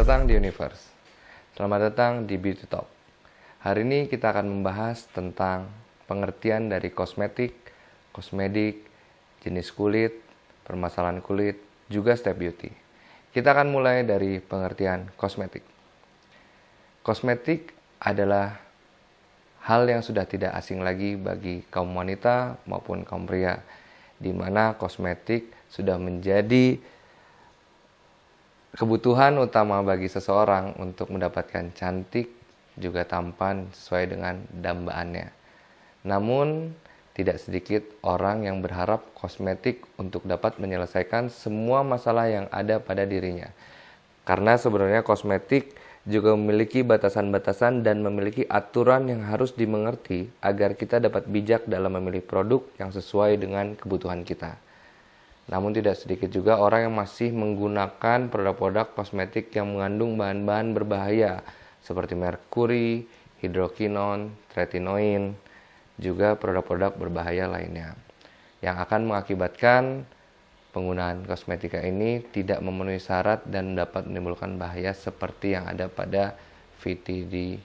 datang di Universe. Selamat datang di Beauty Talk. Hari ini kita akan membahas tentang pengertian dari kosmetik, kosmedik, jenis kulit, permasalahan kulit, juga step beauty. Kita akan mulai dari pengertian kosmetik. Kosmetik adalah hal yang sudah tidak asing lagi bagi kaum wanita maupun kaum pria, di mana kosmetik sudah menjadi kebutuhan utama bagi seseorang untuk mendapatkan cantik juga tampan sesuai dengan dambaannya. Namun, tidak sedikit orang yang berharap kosmetik untuk dapat menyelesaikan semua masalah yang ada pada dirinya. Karena sebenarnya kosmetik juga memiliki batasan-batasan dan memiliki aturan yang harus dimengerti agar kita dapat bijak dalam memilih produk yang sesuai dengan kebutuhan kita. Namun tidak sedikit juga orang yang masih menggunakan produk-produk kosmetik yang mengandung bahan-bahan berbahaya seperti merkuri, hidrokinon, tretinoin, juga produk-produk berbahaya lainnya yang akan mengakibatkan penggunaan kosmetika ini tidak memenuhi syarat dan dapat menimbulkan bahaya seperti yang ada pada VT di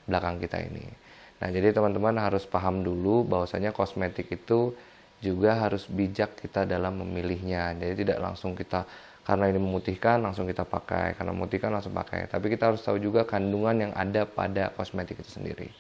belakang kita ini. Nah, jadi teman-teman harus paham dulu bahwasanya kosmetik itu juga harus bijak kita dalam memilihnya. Jadi tidak langsung kita karena ini memutihkan langsung kita pakai, karena memutihkan langsung pakai. Tapi kita harus tahu juga kandungan yang ada pada kosmetik itu sendiri.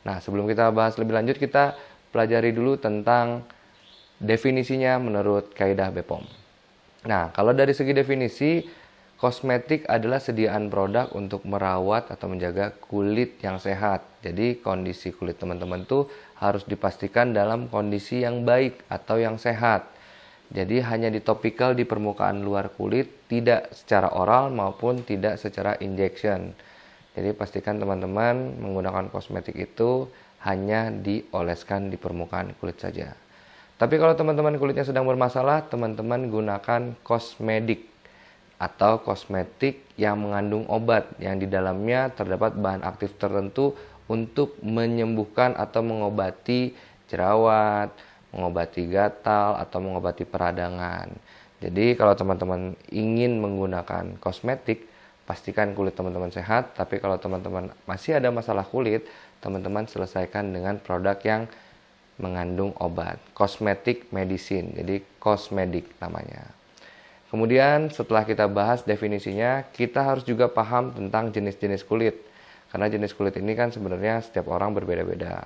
Nah, sebelum kita bahas lebih lanjut, kita pelajari dulu tentang definisinya menurut kaidah BPOM. Nah, kalau dari segi definisi, kosmetik adalah sediaan produk untuk merawat atau menjaga kulit yang sehat. Jadi kondisi kulit teman-teman tuh harus dipastikan dalam kondisi yang baik atau yang sehat. Jadi hanya di topikal di permukaan luar kulit, tidak secara oral maupun tidak secara injection. Jadi pastikan teman-teman menggunakan kosmetik itu hanya dioleskan di permukaan kulit saja. Tapi kalau teman-teman kulitnya sedang bermasalah, teman-teman gunakan kosmedik atau kosmetik yang mengandung obat yang di dalamnya terdapat bahan aktif tertentu untuk menyembuhkan atau mengobati jerawat, mengobati gatal, atau mengobati peradangan. Jadi kalau teman-teman ingin menggunakan kosmetik, pastikan kulit teman-teman sehat. Tapi kalau teman-teman masih ada masalah kulit, teman-teman selesaikan dengan produk yang mengandung obat, kosmetik medicine, jadi kosmedik namanya. Kemudian setelah kita bahas definisinya, kita harus juga paham tentang jenis-jenis kulit. Karena jenis kulit ini kan sebenarnya setiap orang berbeda-beda.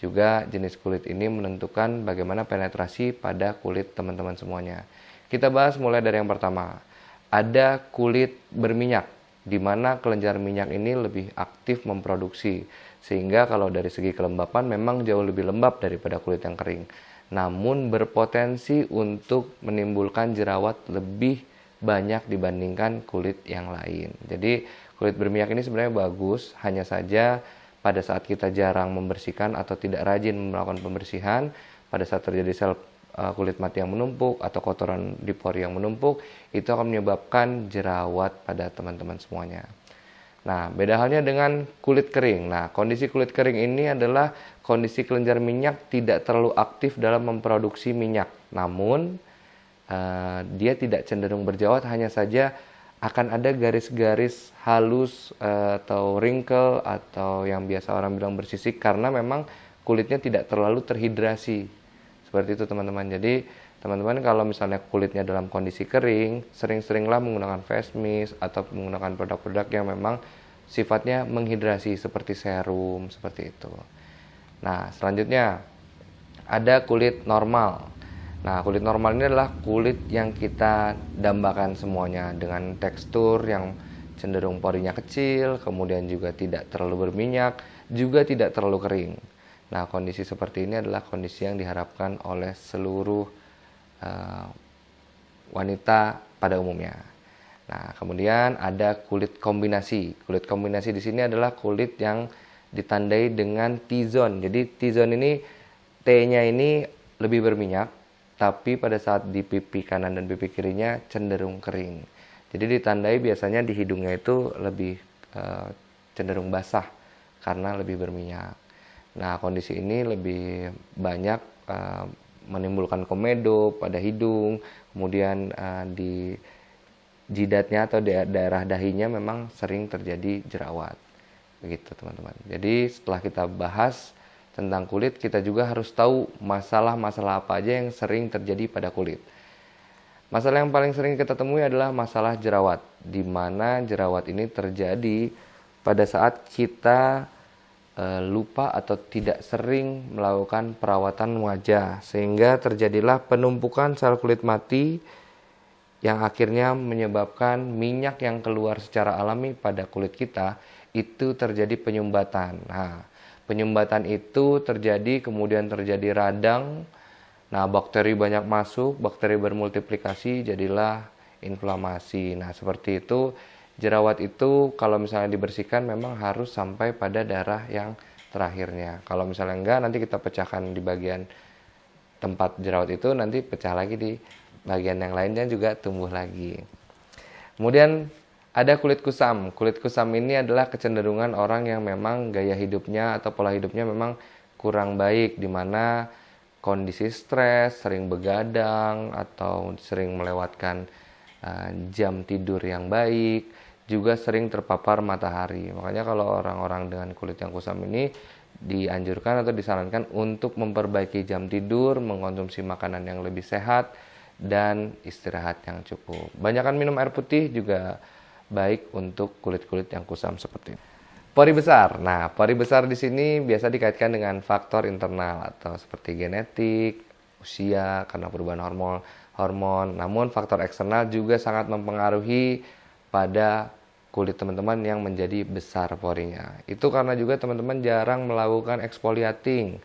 Juga jenis kulit ini menentukan bagaimana penetrasi pada kulit teman-teman semuanya. Kita bahas mulai dari yang pertama. Ada kulit berminyak, di mana kelenjar minyak ini lebih aktif memproduksi. Sehingga kalau dari segi kelembapan memang jauh lebih lembab daripada kulit yang kering. Namun berpotensi untuk menimbulkan jerawat lebih banyak dibandingkan kulit yang lain. Jadi kulit berminyak ini sebenarnya bagus, hanya saja pada saat kita jarang membersihkan atau tidak rajin melakukan pembersihan, pada saat terjadi sel kulit mati yang menumpuk atau kotoran di pori yang menumpuk, itu akan menyebabkan jerawat pada teman-teman semuanya. Nah, beda halnya dengan kulit kering. Nah, kondisi kulit kering ini adalah kondisi kelenjar minyak tidak terlalu aktif dalam memproduksi minyak. Namun, dia tidak cenderung berjerawat, hanya saja akan ada garis-garis halus atau wrinkle atau yang biasa orang bilang bersisik karena memang kulitnya tidak terlalu terhidrasi. Seperti itu teman-teman. Jadi, teman-teman kalau misalnya kulitnya dalam kondisi kering, sering-seringlah menggunakan face mist atau menggunakan produk-produk yang memang sifatnya menghidrasi seperti serum, seperti itu. Nah, selanjutnya ada kulit normal. Nah, kulit normal ini adalah kulit yang kita dambakan semuanya dengan tekstur yang cenderung porinya kecil, kemudian juga tidak terlalu berminyak, juga tidak terlalu kering. Nah, kondisi seperti ini adalah kondisi yang diharapkan oleh seluruh wanita pada umumnya. Nah, kemudian ada kulit kombinasi. Kulit kombinasi di sini adalah kulit yang ditandai dengan T-zone. Jadi T-zone ini T-nya ini lebih berminyak, tapi pada saat di pipi kanan dan pipi kirinya cenderung kering. Jadi ditandai biasanya di hidungnya itu lebih cenderung basah karena lebih berminyak. Nah, kondisi ini lebih banyak menimbulkan komedo pada hidung, kemudian di jidatnya atau daerah dahinya memang sering terjadi jerawat. Begitu teman-teman. Jadi setelah kita bahas tentang kulit, kita juga harus tahu masalah-masalah apa aja yang sering terjadi pada kulit. Masalah yang paling sering kita temui adalah masalah jerawat, di mana jerawat ini terjadi pada saat kita lupa atau tidak sering melakukan perawatan wajah, sehingga terjadilah penumpukan sel kulit mati yang akhirnya menyebabkan minyak yang keluar secara alami pada kulit kita itu terjadi penyumbatan. Nah, penyumbatan itu terjadi, kemudian terjadi radang. Nah, bakteri banyak masuk, bakteri bermultiplikasi, jadilah inflamasi. Nah, seperti itu. Jerawat itu kalau misalnya dibersihkan memang harus sampai pada darah yang terakhirnya. Kalau misalnya enggak, nanti kita pecahkan di bagian tempat jerawat itu, nanti pecah lagi di bagian yang lainnya juga tumbuh lagi. Kemudian ada kulit kusam. Kulit kusam ini adalah kecenderungan orang yang memang gaya hidupnya atau pola hidupnya memang kurang baik, di mana kondisi stres, sering begadang, atau sering melewatkan jam tidur yang baik, juga sering terpapar matahari. Makanya kalau orang-orang dengan kulit yang kusam ini dianjurkan atau disarankan untuk memperbaiki jam tidur, mengkonsumsi makanan yang lebih sehat, dan istirahat yang cukup. Banyakkan minum air putih juga baik untuk kulit-kulit yang kusam seperti ini. Pori besar. Nah, pori besar di sini biasa dikaitkan dengan faktor internal atau seperti genetik, usia, karena perubahan hormon. Namun faktor eksternal juga sangat mempengaruhi pada kulit teman-teman yang menjadi besar porinya. Itu karena juga teman-teman jarang melakukan exfoliating.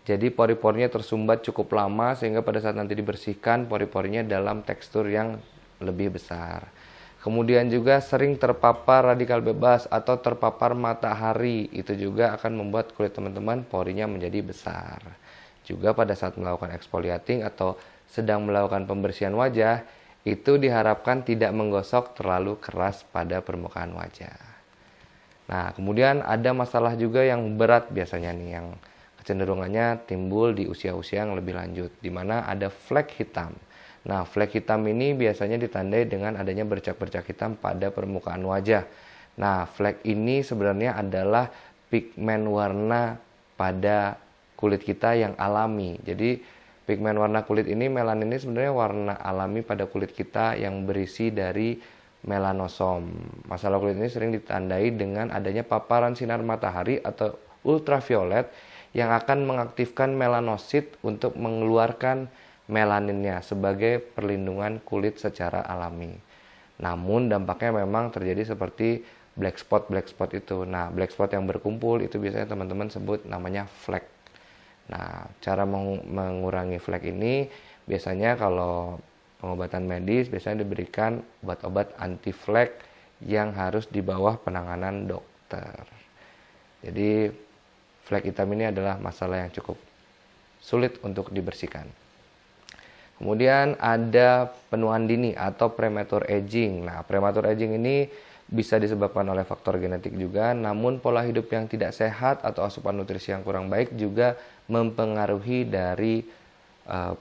Jadi pori-porinya tersumbat cukup lama sehingga pada saat nanti dibersihkan pori-porinya dalam tekstur yang lebih besar. Kemudian juga sering terpapar radikal bebas atau terpapar matahari. Itu juga akan membuat kulit teman-teman porinya menjadi besar. Juga pada saat melakukan exfoliating atau sedang melakukan pembersihan wajah, itu diharapkan tidak menggosok terlalu keras pada permukaan wajah. Nah, kemudian ada masalah juga yang berat biasanya nih, yang kecenderungannya timbul di usia-usia yang lebih lanjut, di mana ada flek hitam. Nah, flek hitam ini biasanya ditandai dengan adanya bercak-bercak hitam pada permukaan wajah. Nah, flek ini sebenarnya adalah pigmen warna pada kulit kita yang alami. Jadi pigmen warna kulit ini, melanin ini sebenarnya warna alami pada kulit kita yang berisi dari melanosom. Masalah kulit ini sering ditandai dengan adanya paparan sinar matahari atau ultraviolet yang akan mengaktifkan melanosit untuk mengeluarkan melaninnya sebagai perlindungan kulit secara alami. Namun dampaknya memang terjadi seperti black spot itu. Nah, black spot yang berkumpul itu biasanya teman-teman sebut namanya flek. Nah, cara mengurangi flek ini biasanya kalau pengobatan medis biasanya diberikan obat-obat anti flek yang harus di bawah penanganan dokter. Jadi flek hitam ini adalah masalah yang cukup sulit untuk dibersihkan. Kemudian ada penuaan dini atau premature aging. Nah, premature aging ini bisa disebabkan oleh faktor genetik juga, namun pola hidup yang tidak sehat atau asupan nutrisi yang kurang baik juga mempengaruhi dari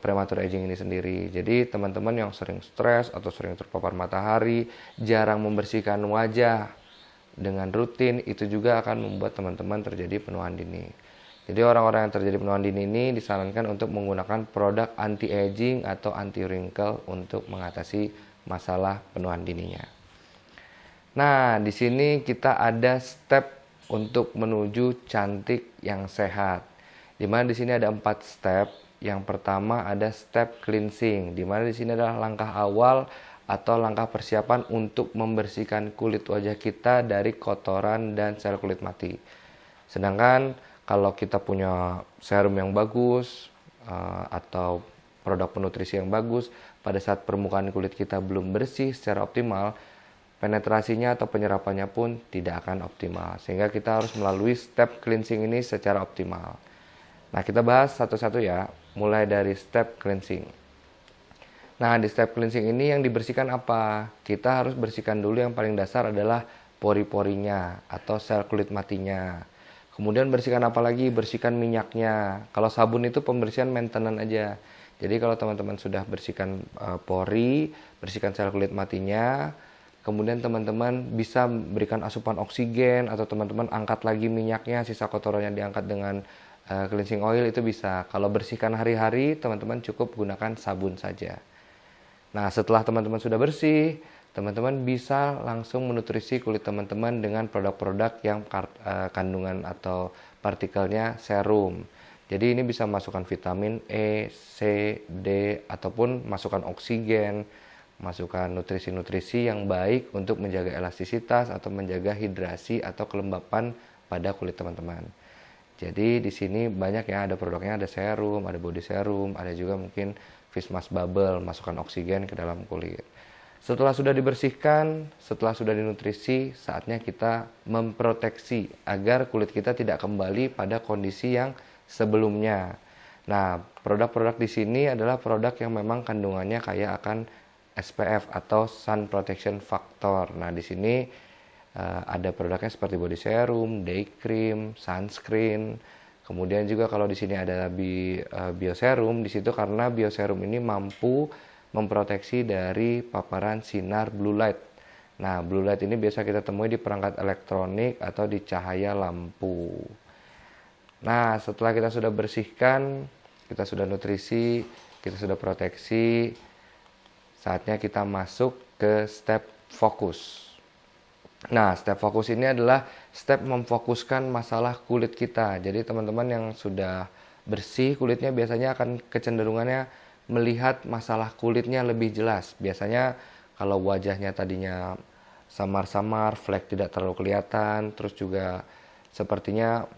premature aging ini sendiri. Jadi teman-teman yang sering stres atau sering terpapar matahari, jarang membersihkan wajah dengan rutin, itu juga akan membuat teman-teman terjadi penuaan dini. Jadi orang-orang yang terjadi penuaan dini ini disarankan untuk menggunakan produk anti-aging atau anti-wrinkle untuk mengatasi masalah penuaan dininya. Nah, di sini kita ada step untuk menuju cantik yang sehat. Di mana di sini ada 4 step. Yang pertama ada step cleansing, di mana di sini adalah langkah awal atau langkah persiapan untuk membersihkan kulit wajah kita dari kotoran dan sel kulit mati. Sedangkan kalau kita punya serum yang bagus atau produk penutrisi yang bagus, pada saat permukaan kulit kita belum bersih secara optimal, penetrasinya atau penyerapannya pun tidak akan optimal. Sehingga kita harus melalui step cleansing ini secara optimal. Nah, kita bahas satu-satu ya, mulai dari step cleansing. Nah, di step cleansing ini yang dibersihkan apa? Kita harus bersihkan dulu yang paling dasar adalah pori-porinya atau sel kulit matinya. Kemudian bersihkan apa lagi? Bersihkan minyaknya. Kalau sabun itu pembersihan maintenance aja. Jadi kalau teman-teman sudah bersihkan pori, bersihkan sel kulit matinya, kemudian teman-teman bisa berikan asupan oksigen, atau teman-teman angkat lagi minyaknya, sisa kotorannya diangkat dengan cleansing oil, itu bisa. Kalau bersihkan hari-hari, teman-teman cukup gunakan sabun saja. Nah, setelah teman-teman sudah bersih, teman-teman bisa langsung menutrisi kulit teman-teman dengan produk-produk yang kandungan atau partikelnya serum. Jadi ini bisa masukkan vitamin E, C, D, ataupun masukkan oksigen, masukkan nutrisi-nutrisi yang baik untuk menjaga elastisitas atau menjaga hidrasi atau kelembapan pada kulit teman-teman. Jadi di sini banyak ya, ada produknya, ada serum, ada body serum, ada juga mungkin face mask bubble, masukkan oksigen ke dalam kulit. Setelah sudah dibersihkan, setelah sudah dinutrisi, saatnya kita memproteksi agar kulit kita tidak kembali pada kondisi yang sebelumnya. Nah, produk-produk di sini adalah produk yang memang kandungannya kaya akan SPF atau Sun Protection Factor. Nah, di sini ada produknya seperti body serum, day cream, sunscreen. Kemudian juga kalau di sini ada bioserum, di situ karena bioserum ini mampu memproteksi dari paparan sinar blue light. Nah, blue light ini biasa kita temui di perangkat elektronik atau di cahaya lampu. Nah, setelah kita sudah bersihkan, kita sudah nutrisi, kita sudah proteksi, saatnya kita masuk ke step fokus. Nah, step fokus ini adalah step memfokuskan masalah kulit kita. Jadi teman-teman yang sudah bersih kulitnya biasanya akan kecenderungannya melihat masalah kulitnya lebih jelas. Biasanya kalau wajahnya tadinya samar-samar, flek tidak terlalu kelihatan, terus juga sepertinya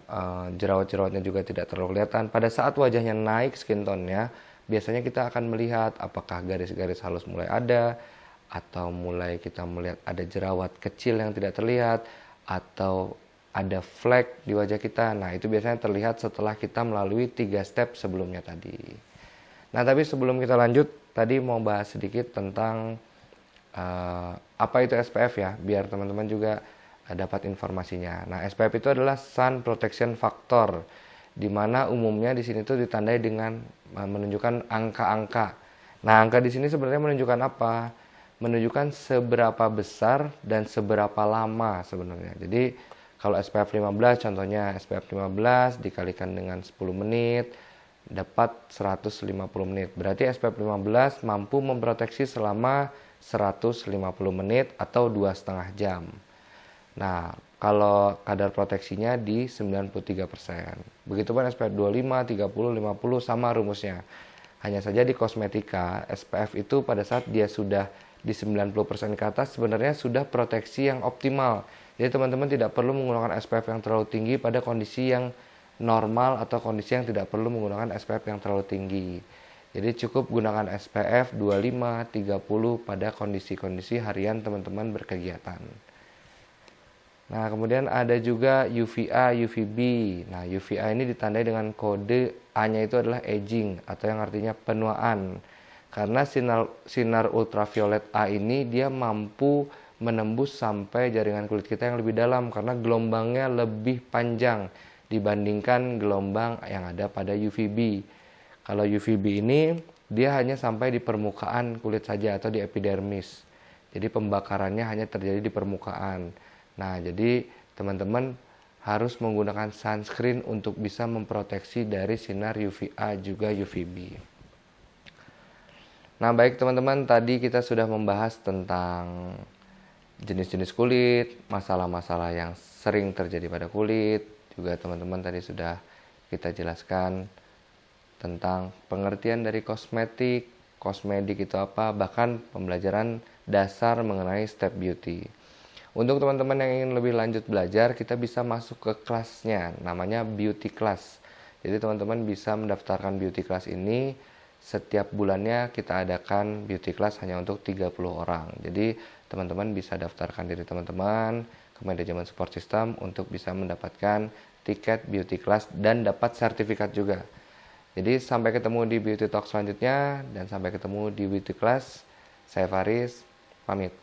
jerawat-jerawatnya juga tidak terlalu kelihatan. Pada saat wajahnya naik skin tone-nya, biasanya kita akan melihat apakah garis-garis halus mulai ada, atau mulai kita melihat ada jerawat kecil yang tidak terlihat, atau ada flek di wajah kita. Nah, itu biasanya terlihat setelah kita melalui 3 step sebelumnya tadi. Nah, tapi sebelum kita lanjut, tadi mau bahas sedikit tentang apa itu SPF ya, biar teman-teman juga dapat informasinya. Nah, SPF itu adalah Sun Protection Factor, di mana umumnya di sini tuh ditandai dengan menunjukkan angka-angka. Nah, angka di sini sebenarnya menunjukkan apa? Menunjukkan seberapa besar dan seberapa lama sebenarnya. Jadi kalau SPF 15, contohnya SPF 15 dikalikan dengan 10 menit, dapat 150 menit. Berarti SPF 15 mampu memproteksi selama 150 menit atau 2,5 jam. Nah, kalau kadar proteksinya di 93%. Begitupun SPF 25, 30, 50 sama rumusnya. Hanya saja di kosmetika, SPF itu pada saat dia sudah di 90% ke atas sebenarnya sudah proteksi yang optimal. Jadi teman-teman tidak perlu menggunakan SPF yang terlalu tinggi pada kondisi yang normal atau kondisi yang tidak perlu menggunakan SPF yang terlalu tinggi. Jadi cukup gunakan SPF 25, 30 pada kondisi-kondisi harian teman-teman berkegiatan. Nah, kemudian ada juga UVA, UVB. Nah, UVA ini ditandai dengan kode A-nya itu adalah aging atau yang artinya penuaan. Karena sinar ultraviolet A ini dia mampu menembus sampai jaringan kulit kita yang lebih dalam karena gelombangnya lebih panjang dibandingkan gelombang yang ada pada UVB. Kalau UVB ini dia hanya sampai di permukaan kulit saja atau di epidermis. Jadi pembakarannya hanya terjadi di permukaan. Nah, jadi teman-teman harus menggunakan sunscreen untuk bisa memproteksi dari sinar UVA juga UVB. Nah, baik teman-teman, tadi kita sudah membahas tentang jenis-jenis kulit, masalah-masalah yang sering terjadi pada kulit. Juga teman-teman tadi sudah kita jelaskan tentang pengertian dari kosmetik itu apa, bahkan pembelajaran dasar mengenai step beauty. Untuk teman-teman yang ingin lebih lanjut belajar, kita bisa masuk ke kelasnya, namanya beauty class. Jadi teman-teman bisa mendaftarkan beauty class ini, setiap bulannya kita adakan beauty class hanya untuk 30 orang. Jadi teman-teman bisa daftarkan diri teman-teman ke manajemen support system untuk bisa mendapatkan tiket beauty class dan dapat sertifikat juga. Jadi sampai ketemu di beauty talk selanjutnya dan sampai ketemu di beauty class. Saya Faris, pamit.